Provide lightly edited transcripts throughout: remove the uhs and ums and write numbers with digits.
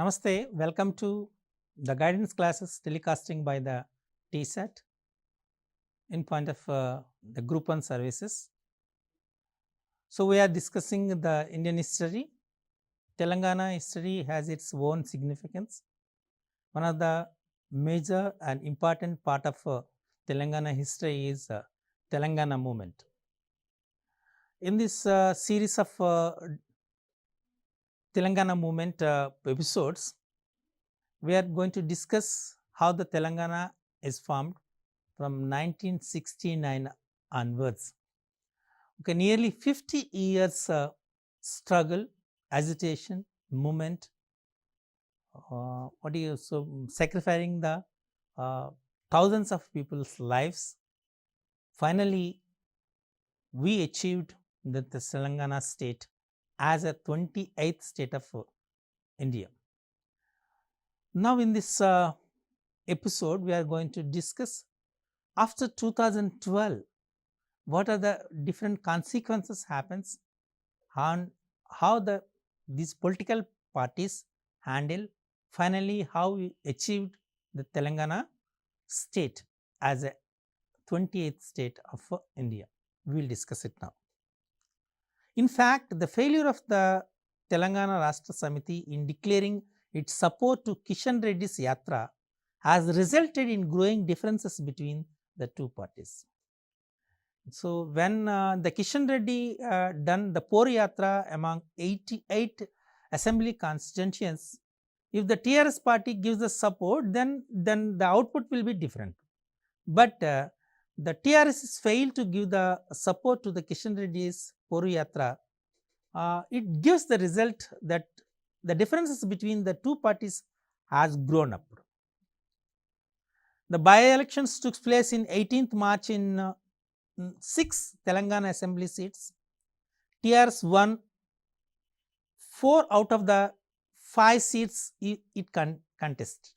Namaste, welcome to the guidance classes telecasting by the TSAT in point of the group 1 services. So, we are discussing the Indian history. Telangana history has its own significance. One of the major and important part of Telangana history is Telangana movement. In this series of Telangana movement episodes, we are going to discuss how the Telangana is formed from 1969 onwards. Okay, nearly 50 years struggle, agitation, movement, sacrificing the thousands of people's lives. Finally, we achieved the Telangana state as a 28th state of India. Now, in this episode, we are going to discuss after 2012, what are the different consequences happens and how these political parties handle, finally how we achieved the Telangana state as a 28th state of India. We will discuss it now. In fact, the failure of the Telangana Rashtra Samiti in declaring its support to 𝗂𝗽𝗺𝗺 Yatra has resulted in growing differences between the two parties. So, when the 𝗂𝗽𝗺𝗺 done the Pore Yatra among 88 assembly constituencies, if the TRS party gives the support, then the output will be different. But the TRS failed to give the support to the 𝗂𝗽𝗺𝗺's Pore Yatra. It gives the result that the differences between the two parties has grown up. The by-elections took place in 18th March in 6 Telangana assembly seats. TRS won 4 out of the 5 seats it contested,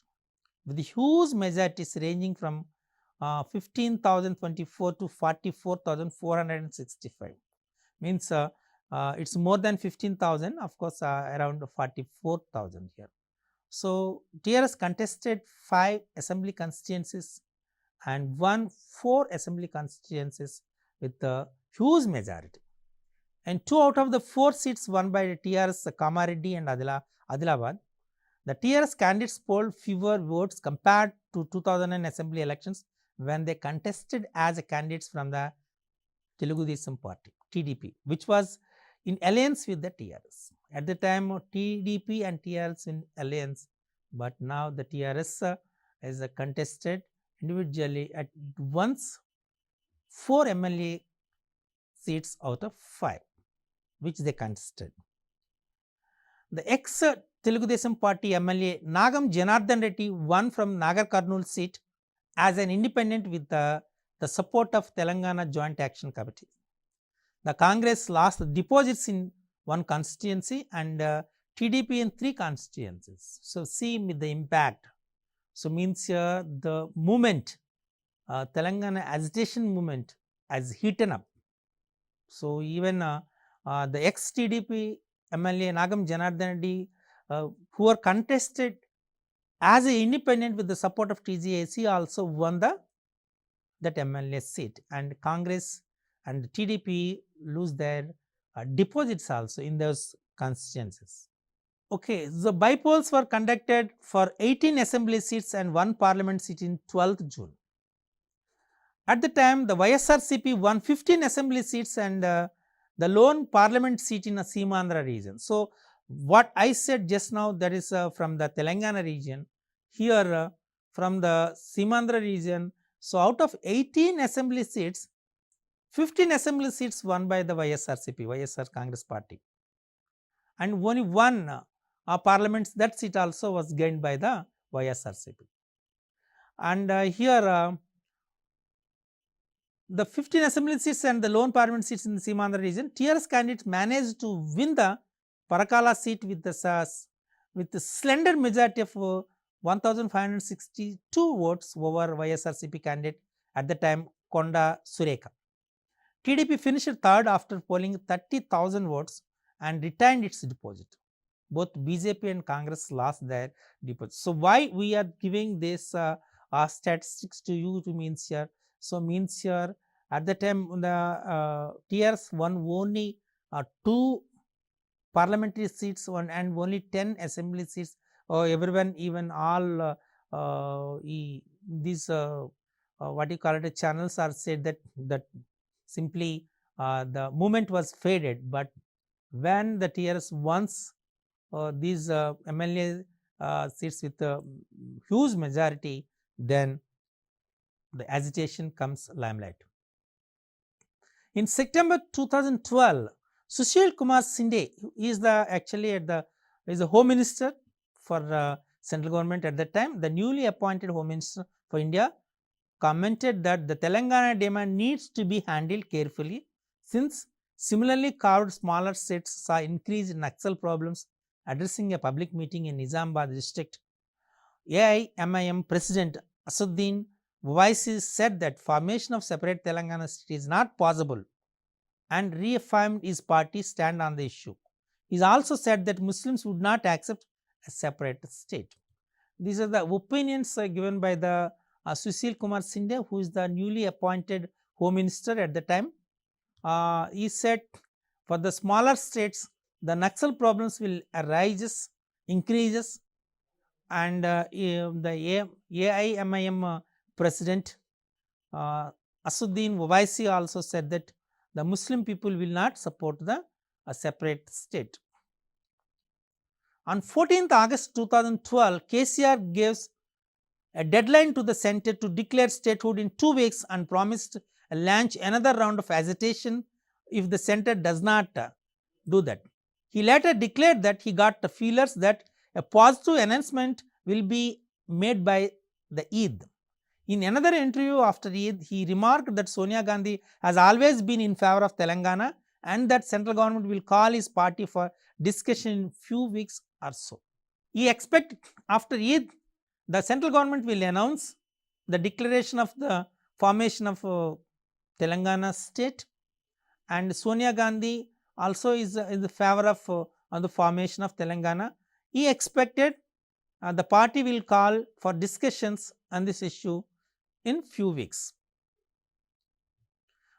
with huge majorities ranging from 15,024 to 44,465. Means it's more than 15,000, of course, around 44,000 here. So, TRS contested 5 assembly constituencies and won 4 assembly constituencies with a huge majority. And 2 out of the 4 seats won by the TRS, Kamareddy and Adilabad. The TRS candidates polled fewer votes compared to 2009 assembly elections when they contested as candidates from the Telugu Desam party, TDP, which was in alliance with the TRS. At the time, TDP and TRS in alliance, but now the TRS is contested individually at once 4 MLA seats out of 5, which they contested. The ex-Telugu Desam party MLA Nagam Janardhan Reddy won from Nagar Kurnool seat as an independent with the support of Telangana Joint Action Committee. The Congress lost deposits in 1 constituency and TDP in 3 constituencies. So, see the impact. So, means the movement, Telangana agitation movement has heated up. So, even the ex-TDP MLA Nagam Janardhan Reddy who were contested as an independent with the support of TJAC also won that MLA seat, and Congress and TDP lose their deposits also in those constituencies. Okay, the by-polls were conducted for 18 assembly seats and 1 parliament seat in 12th June. At the time, the YSRCP won 15 assembly seats and the lone parliament seat in the Seemandhra region. So, what I said just now, that is from the Telangana region, here from the Seemandhra region. So, out of 18 assembly seats, 15 assembly seats won by the YSRCP, YSR Congress party, and only 1 parliament, that seat also was gained by the YSRCP. And here the 15 assembly seats and the lone parliament seats in the Seemandhra region, TRS candidates managed to win the Parakala seat with the slender majority of 1,562 votes over YSRCP candidate at the time, Konda Surekha. TDP finished 3rd after polling 30,000 votes and retained its deposit. both BJP and Congress lost their deposits. So why we are giving this statistics to you to means here? So means here at the time the TRS won only 2 parliamentary seats and only 10 assembly seats. Everyone, even all these what you call it, channels are said that simply the movement was faded. But when the TRS wants these MLA seats with a huge majority, then the agitation comes limelight. In September 2012, Sushil Kumar Shinde is the Home Minister for central government at that time. The newly appointed Home Minister for India commented that the Telangana demand needs to be handled carefully, since similarly carved smaller states saw increased Naxal problems. Addressing a public meeting in Nizamabad district, AIMIM President 𝗬𝗧𝗦𝗔𝗧 𝗚𝗏𝗧 said that formation of separate Telangana state is not possible and reaffirmed his party stand on the issue. He also said that Muslims would not accept a separate state. These are the opinions given by the Sushil Kumar Shinde, who is the newly appointed Home Minister at the time. He said for the smaller states, the Naxal problems will increases, and the AIMIM President 𝗬𝗧𝗦𝗔𝗧 𝗚𝗏𝗧 also said that the Muslim people will not support a separate state. On 14th August 2012, KCR gives a deadline to the centre to declare statehood in 2 weeks and promised to launch another round of agitation if the centre does not do that. He later declared that he got the feelers that a positive announcement will be made by the Eid. In another interview after Eid, he remarked that Sonia Gandhi has always been in favor of Telangana and that central government will call his party for discussion in few weeks or so. He expects after Eid, the central government will announce the declaration of the formation of Telangana state, and Sonia Gandhi also is in the favor of on the formation of Telangana. He expected the party will call for discussions on this issue in few weeks.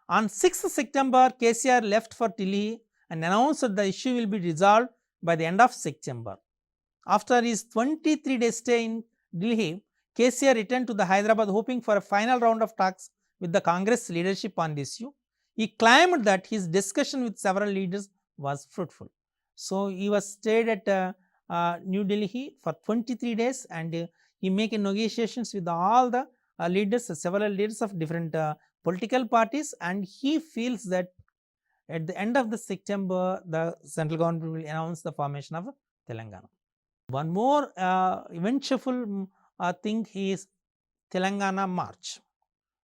On 6th September, KCR left for Delhi and announced that the issue will be resolved by the end of September. After his 23-day stay in Delhi, KCR returned to the Hyderabad hoping for a final round of talks with the Congress leadership on this issue. He claimed that his discussion with several leaders was fruitful. So he was stayed at New Delhi for 23 days and he made negotiations with all the leaders, several leaders of different political parties, and he feels that at the end of the September, the central government will announce the formation of Telangana. One more eventful thing is Telangana March.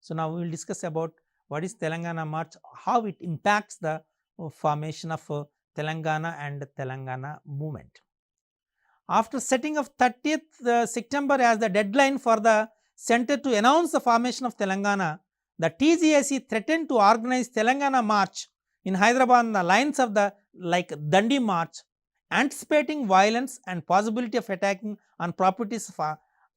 So now we will discuss about what is Telangana March, how it impacts the formation of Telangana and Telangana movement. After setting of 30th September as the deadline for the centre to announce the formation of Telangana, the TGIC threatened to organize Telangana March in Hyderabad on the lines of the Dandi March, anticipating violence and possibility of attacking on properties of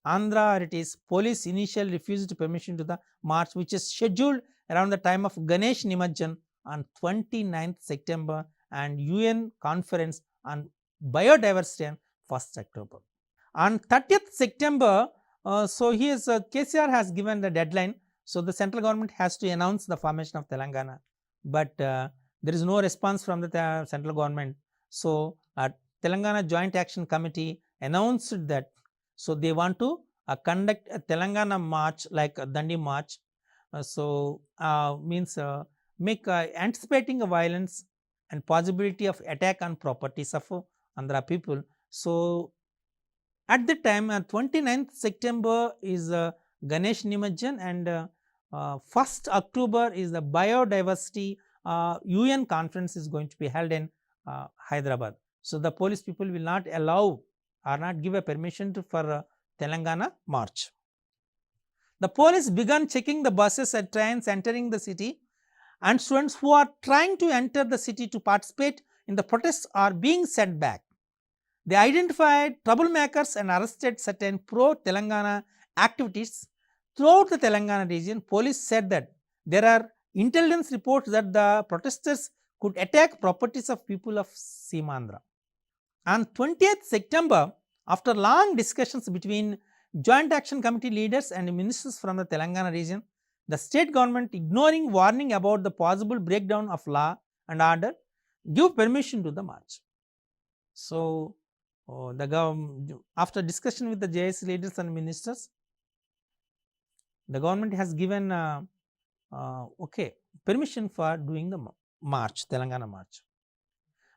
Andhra authorities. Police initially refused permission to the march, which is scheduled around the time of Ganesh Nimajjan on 29th September and UN conference on biodiversity on 1st October. On 30th September, KCR has given the deadline. So the central government has to announce the formation of Telangana, but there is no response from the central government. So Telangana Joint Action Committee announced that they want to conduct a Telangana march like Dandi March. Anticipating a violence and possibility of attack on properties of Andhra people. So at the time 29th September is Ganesh Nimajjan and 1st October is the biodiversity UN conference is going to be held in Hyderabad. So the police people will not allow or not give a permission for Telangana march. The police began checking the buses and trains entering the city, and students who are trying to enter the city to participate in the protests are being sent back. They identified troublemakers and arrested certain pro-Telangana activities throughout the Telangana region. Police said that there are intelligence reports that the protesters could attack properties of people of Seemandhra. On 20th September, after long discussions between Joint Action Committee leaders and ministers from the Telangana region, the state government, ignoring warning about the possible breakdown of law and order, gave permission to the march. So, after discussion with the JSC leaders and ministers, the government has given permission for doing the march, Telangana march.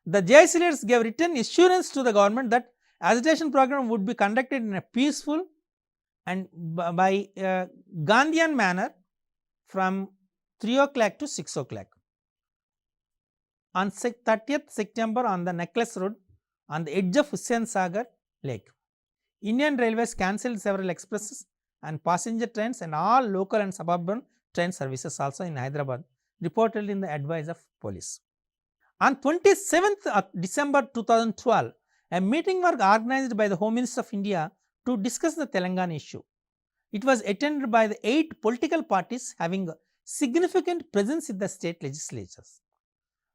The JSC leaders gave written assurance to the government that agitation program would be conducted in a peaceful and by Gandhian manner from 3 o'clock to 6 o'clock. On 30th September, on the Necklace Road, on the edge of Hussain Lake, Indian Railways cancelled several expresses and passenger trains and all local and suburban train services also in Hyderabad, reportedly in the advice of police. On 27th December 2012, a meeting was organized by the Home Minister of India to discuss the Telangana issue. It was attended by the 8 political parties having significant presence in the state legislatures.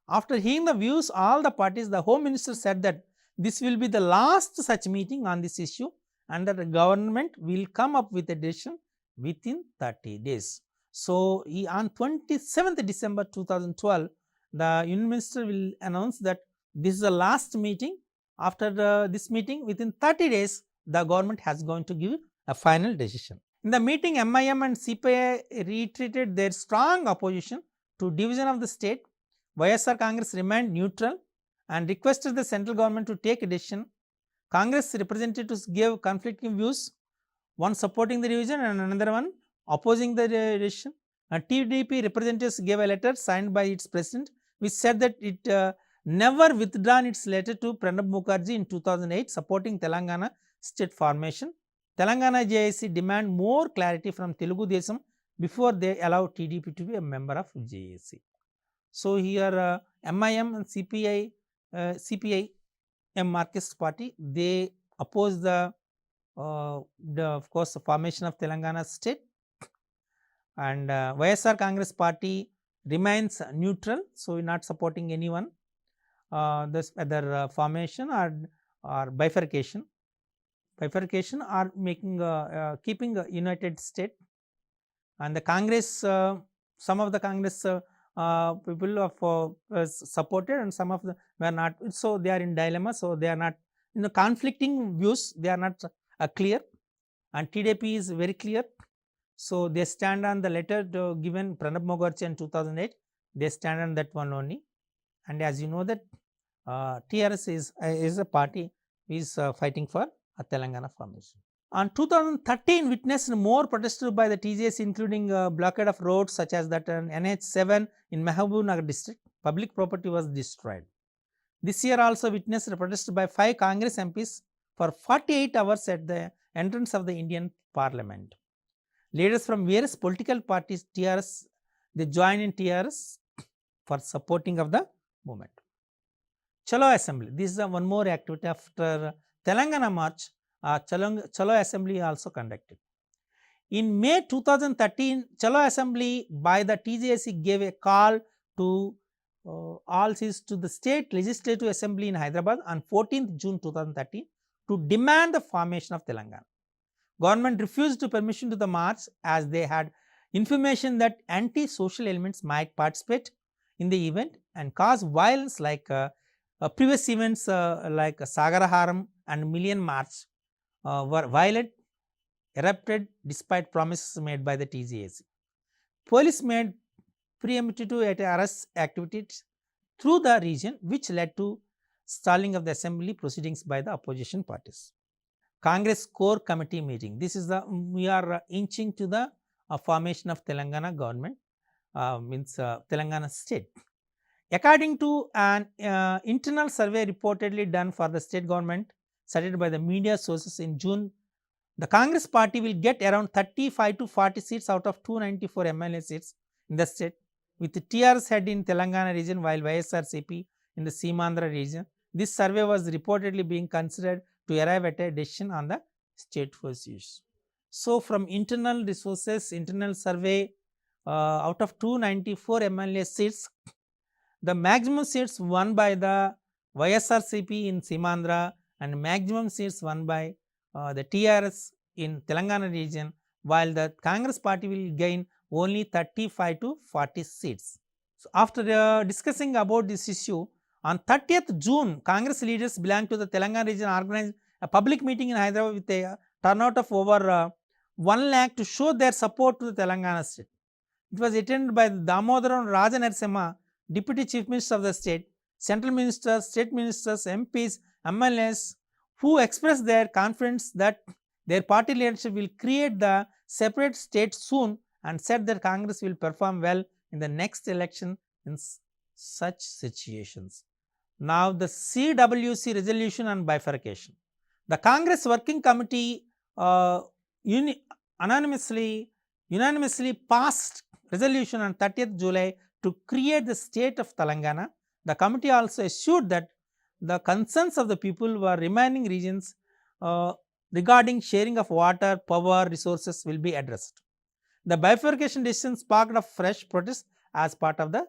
After hearing the views of all the parties, the Home Minister said that this will be the last such meeting on this issue and that the government will come up with a decision within 30 days. So, on 27th December 2012, the Union Minister will announce that this is the last meeting. After this meeting, within 30 days, the government has going to give a final decision. In the meeting, MIM and CPI reiterated their strong opposition to division of the state. YSR Congress remained neutral and requested the central government to take a decision. Congress representatives gave conflicting views, one supporting the division and another one opposing the decision. And TDP representatives gave a letter signed by its president, which said that it never withdrawn its letter to Pranab Mukherjee in 2008 supporting Telangana state formation. Telangana JSC demand more clarity from Telugu Desam before they allow TDP to be a member of JSC. So, here MIM and CPI Marxist Party, they oppose the of course, the formation of Telangana state, and YSR Congress Party remains neutral, so not supporting anyone, this whether formation or bifurcation or making keeping a united state. And the Congress, some of the Congress people of supported and some of them were not, so they are in dilemma, so they are not, conflicting views, they are not clear, and TDP is very clear. So, they stand on the letter given Pranab Mukherjee in 2008, they stand on that one only. And as you know that TRS is a party is fighting for a Telangana formation. On 2013, witnessed more protests by the TJS, including blockade of roads such as that NH7 in Mahabubnagar district. Public property was destroyed. This year also witnessed a protest by 5 Congress MPs for 48 hours at the entrance of the Indian Parliament. Leaders from various political parties, TRS, they join in TRS for supporting of the movement. Chalo Assembly, this is one more activity after Telangana March. Chalo Assembly also conducted. In May 2013, Chalo Assembly by the TJSC gave a call to all seats to the State Legislative Assembly in Hyderabad on 14th June 2013 to demand the formation of Telangana. Government refused to permission to the march as they had information that anti-social elements might participate in the event and cause violence like previous events like Sagaraharam and Million March were violent, erupted despite promises made by the TJSC. Police made preemptive arrest activities through the region, which led to stalling of the assembly proceedings by the opposition parties. Congress Core Committee meeting. This is the, we are inching to the formation of Telangana government, means Telangana state. According to an internal survey reportedly done for the state government, cited by the media sources in June, the Congress party will get around 35 to 40 seats out of 294 MLA seats in the state, with the TRS head in Telangana region while YSRCP in the Seemandhra region This survey was reportedly being considered to arrive at a decision on the state force issue. So, from internal resources, internal survey, out of 294 MLA seats, the maximum seats won by the YSRCP in Seemandhra and maximum seats won by the TRS in Telangana region, while the Congress party will gain only 35 to 40 seats. So, after discussing about this issue, on 30th June, Congress leaders belonging to the Telangana region organized a public meeting in Hyderabad with a turnout of over 1 lakh to show their support to the Telangana state. It was attended by Damodaran Raja Narasimha, Deputy Chief Minister of the state, central ministers, state ministers, MPs, MLAs, who expressed their confidence that their party leadership will create the separate state soon and said that Congress will perform well in the next election in such situations. Now, the CWC resolution on bifurcation. The Congress Working Committee unanimously passed resolution on 30th July to create the state of Telangana. The committee also assured that the concerns of the people were remaining regions regarding sharing of water, power, resources will be addressed. The bifurcation decision sparked a fresh protest as part of the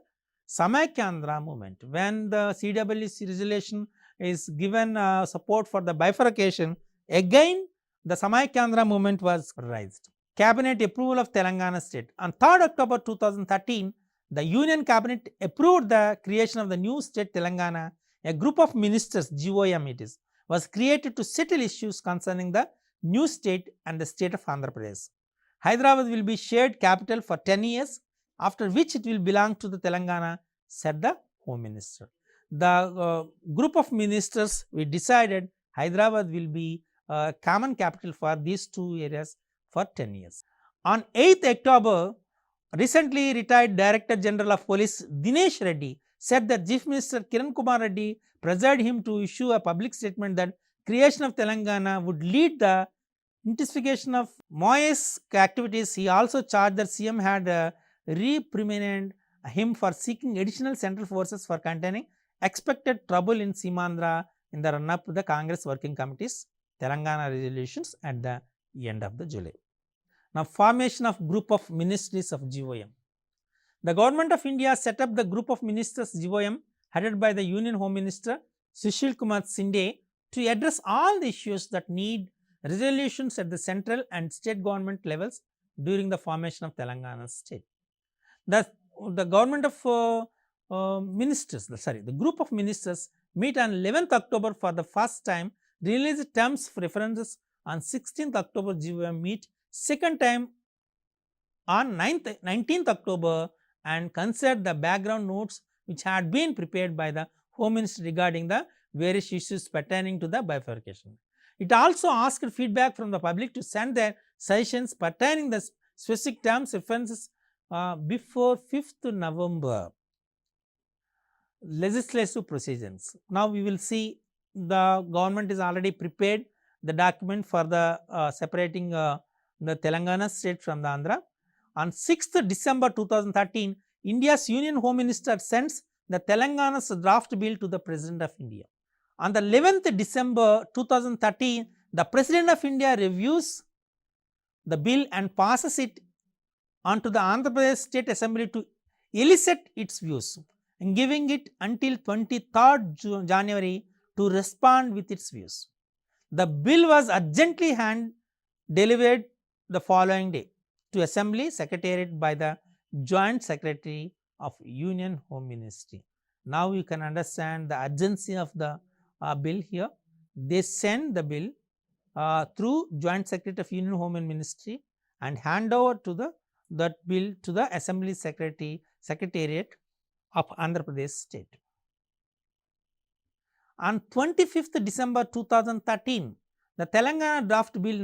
Samaikandra movement. When the CWC resolution is given support for the bifurcation, again the Samaikandra movement was raised. Cabinet approval of Telangana state. On 3rd October 2013, the Union Cabinet approved the creation of the new state Telangana. A group of ministers, GOM it is, was created to settle issues concerning the new state and the state of Andhra Pradesh. Hyderabad will be shared capital for 10 years, after which it will belong to the Telangana, said the Home Minister. The group of ministers, we decided Hyderabad will be a common capital for these two areas for 10 years. On 8th October, recently retired Director General of Police Dinesh Reddy said that Chief Minister Kiran Kumar Reddy pressured him to issue a public statement that creation of Telangana would lead the intensification of Moyes activities. He also charged that CM had reprimanded him for seeking additional central forces for containing expected trouble in Seemandhra in the run-up to the Congress Working Committee's Telangana resolutions at the end of the July. Now, formation of group of ministries of GOM. The Government of India set up the group of ministers GOM headed by the Union Home Minister 𝗖𝗍 𝗺𝗃 to address all the issues that need resolutions at the central and state government levels during the formation of Telangana state. The government of ministers, the group of ministers meet on 11th October for the first time, release terms of references on 16th October GOM meet, second time on 19th October and consider the background notes which had been prepared by the Home Minister regarding the various issues pertaining to the bifurcation. It also asked feedback from the public to send their suggestions pertaining the specific terms references before 5th November. Legislative procedures. Now, we will see the government is already prepared the document for the separating the Telangana state from the Andhra. On 6th December 2013, India's Union Home Minister sends the Telangana's draft bill to the President of India. On the 11th December 2013, the President of India reviews the bill and passes it on to the Andhra Pradesh State Assembly to elicit its views, and giving it until 23rd January to respond with its views. The bill was urgently hand-delivered the following day to Assembly Secretariat by the Joint Secretary of Union Home Ministry. Now you can understand the urgency of the bill here. They send the bill through Joint Secretary of Union Home Ministry and hand over to that bill to the Assembly Secretariat of Andhra Pradesh state. On 25th December 2013, the Telangana draft bill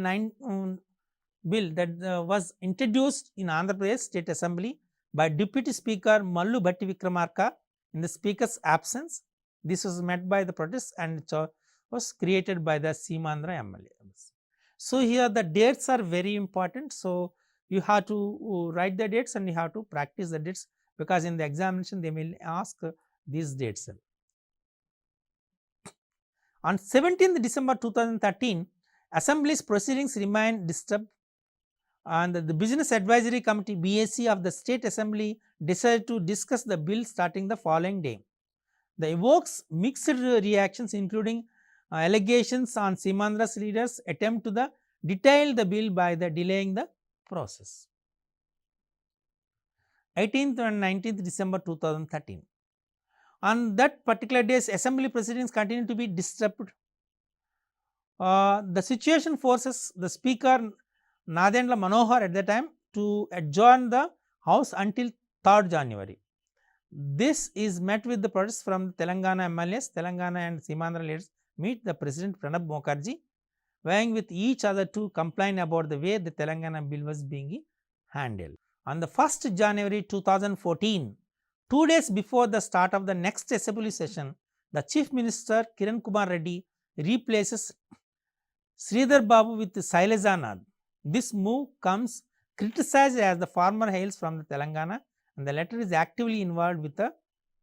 that was introduced in Andhra Pradesh State Assembly by Deputy Speaker Mallu Bhatti Vikramarka in the Speaker's absence. This was met by the protests and it was created by the Seemandhra MLA. So, here the dates are very important. So, you have to write the dates and you have to practice the dates, because in the examination they will ask these dates. On 17th December 2013, Assembly's proceedings remained disturbed, and the Business Advisory Committee BAC of the State Assembly decided to discuss the bill starting the following day. The evokes mixed reactions, including allegations on Seemandra's leaders' attempt to detail the bill by delaying the process. 18th and 19th December 2013. On that particular day, Assembly proceedings continued to be disturbed. The situation forces the Speaker Nadendra Manohar at the time to adjourn the House until 3rd January. This is met with the protests from the Telangana MLAs. Telangana and Seemandra leaders meet the President Pranab Mukherjee, vying with each other to complain about the way the Telangana bill was being handled. On the 1st January 2014, 2 days before the start of the next Assembly session, the Chief Minister Kiran Kumar Reddy replaces Sridhar Babu with Shailaja Nath. This move comes criticized as the farmer hails from the Telangana, and the latter is actively involved with the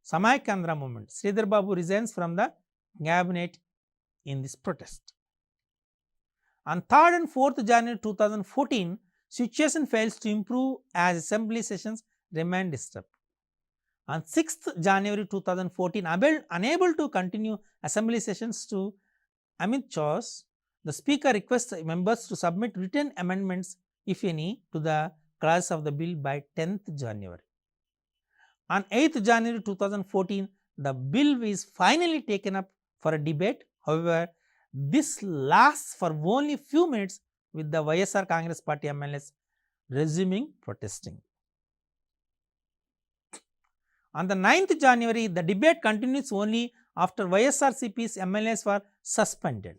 Samaikandra movement. Sridhar Babu resigns from the cabinet in this protest. On 3rd and 4th January 2014, situation fails to improve as Assembly sessions remain disturbed. On 6th January 2014, unable to continue Assembly sessions to Amit chores, the Speaker requests members to submit written amendments, if any, to the clause of the bill by 10th January. On 8th January 2014, the bill is finally taken up for a debate. However, this lasts for only a few minutes, with the YSR Congress Party MLAs resuming protesting. On the 9th January, the debate continues only after YSRCP's MLAs were suspended.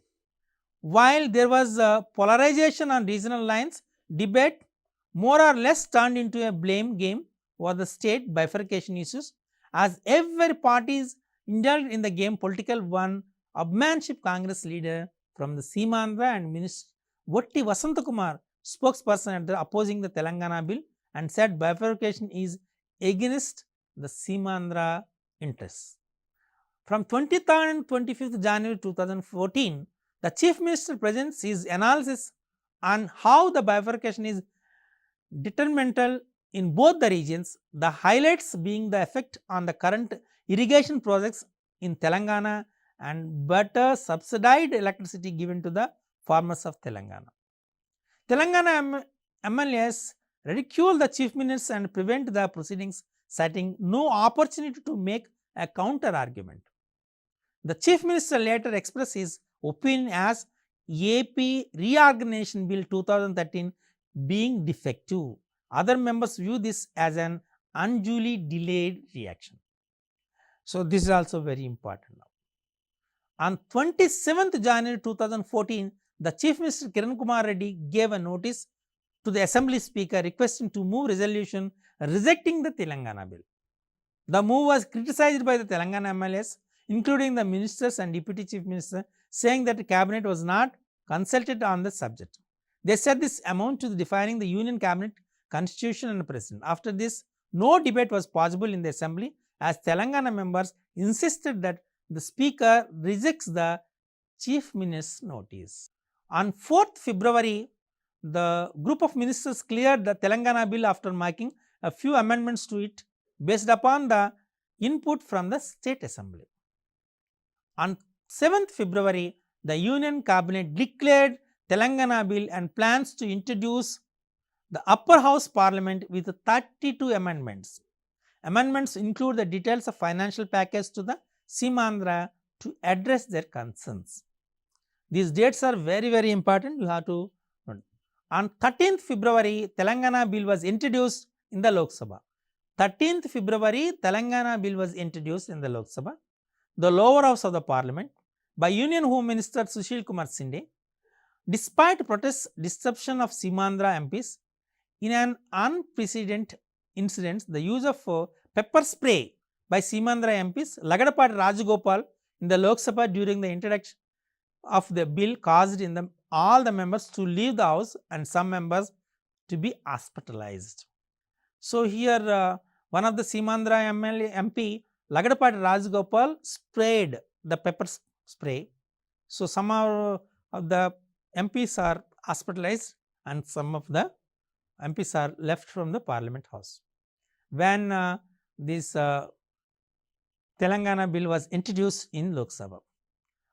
While there was a polarization on regional lines, debate more or less turned into a blame game over the state bifurcation issues. As every party is indulged in the game, political one upmanship Congress leader from the Seemandra and Minister Votti Vasantakumar, spokesperson at the opposing the Telangana bill, and said bifurcation is against the Seemandra interests. From 23rd and 25th January 2014, the Chief Minister presents his analysis on how the bifurcation is detrimental in both the regions, the highlights being the effect on the current irrigation projects in Telangana and better subsidized electricity given to the farmers of Telangana. Telangana MLAs ridicule the Chief Minister and prevent the proceedings, citing no opportunity to make a counter argument. The Chief Minister later expressed his opinion as AP Reorganization Bill 2013 being defective. Other members view this as an unduly delayed reaction. So, this is also very important now. On 27th January 2014, the Chief Minister Kiran Kumar Reddy gave a notice to the Assembly Speaker requesting to move resolution rejecting the Telangana bill. The move was criticized by the Telangana MLAs, including the ministers and Deputy Chief Minister, saying that the cabinet was not consulted on the subject. They said this amounted to defining the Union Cabinet, Constitution and President. After this, no debate was possible in the Assembly, as Telangana members insisted that the Speaker rejects the Chief Minister's notice. On 4th February, the group of ministers cleared the Telangana bill after making a few amendments to it based upon the input from the State Assembly. On 7th February, the Union Cabinet declared Telangana bill and plans to introduce the Upper House Parliament with 32 amendments. Amendments include the details of financial package to the Seemandra to address their concerns. These dates are very, very important. You have to note. On 13th February, Telangana bill was introduced in the Lok Sabha. 13th February, Telangana bill was introduced in the Lok Sabha, the lower house of the Parliament, by Union Home Minister Sushil Kumar Shinde. Despite protests, disruption of Seemandra MPs, in an unprecedented incident, the use of pepper spray by Seemandra MPs, 𝗧𝗦𝗔𝗧 𝗂𝗽𝗍 in the Lok Sabha during the introduction of the bill caused all the members to leave the house and some members to be hospitalized. So, here one of the Seemandra MP, 𝗧𝗦𝗔𝗧 𝗂𝗽𝗍 sprayed the pepper spray So, some of the MPs are hospitalized and some of the MPs are left from the Parliament House. When this Telangana bill was introduced in Lok Sabha.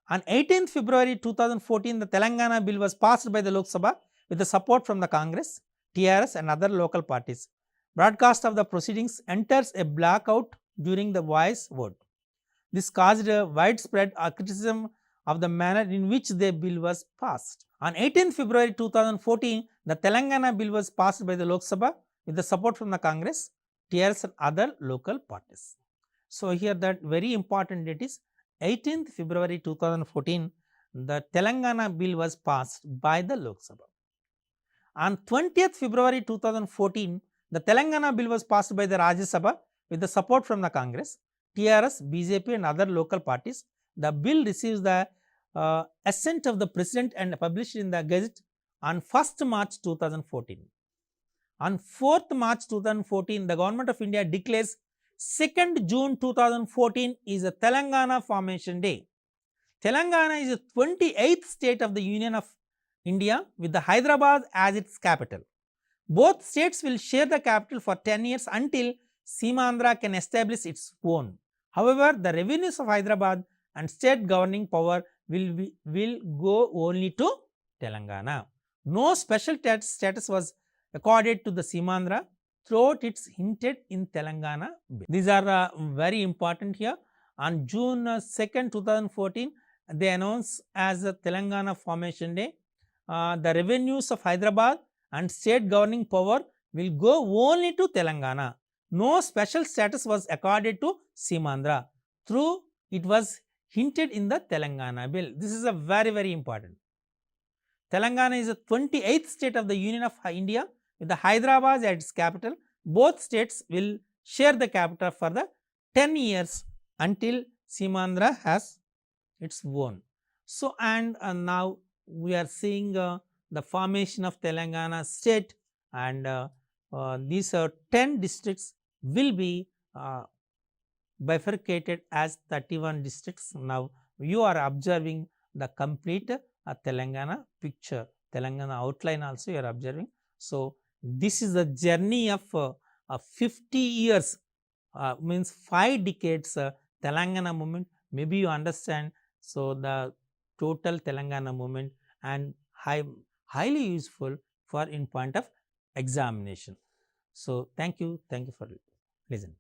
On 18th February 2014, the Telangana bill was passed by the Lok Sabha with the support from the Congress, TRS and other local parties. Broadcast of the proceedings enters a blackout during the voice vote. This caused a widespread criticism of the manner in which the bill was passed. On 18th February 2014, the Telangana bill was passed by the Lok Sabha with the support from the Congress, TRS and other local parties. So, here that very important date is 18th February 2014, the Telangana bill was passed by the Lok Sabha. On 20th February 2014, the Telangana bill was passed by the Rajya Sabha with the support from the Congress, TRS, BJP and other local parties. The bill receives the assent of the President and published in the Gazette on 1st March 2014. On 4th March 2014, the Government of India declares 2nd June 2014 is a Telangana Formation Day. Telangana is the 28th state of the Union of India with the Hyderabad as its capital. Both states will share the capital for 10 years until Seemaandhra can establish its own. However, the revenues of Hyderabad and state governing power will go only to Telangana. No special status was accorded to the Seemaandhra throughout its hinted in Telangana bill. These are very important here. On June 2nd, 2014, they announced as a Telangana Formation Day. The revenues of Hyderabad and state governing power will go only to Telangana. No special status was accorded to Seemaandhra. Through it was hinted in the Telangana bill. This is a very important. Telangana is the 28th state of the Union of India with the Hyderabad as its capital. Both states will share the capital for the 10 years until Seemaandhra has its own. So, and now we are seeing the formation of Telangana state, and these 10 districts will be bifurcated as 31 districts. Now, you are observing the complete Telangana picture, Telangana outline also you are observing. So, this is the journey of 50 years, means 5 decades Telangana movement. Maybe you understand. So, the total Telangana movement and highly useful for in point of examination. So, thank you for listening.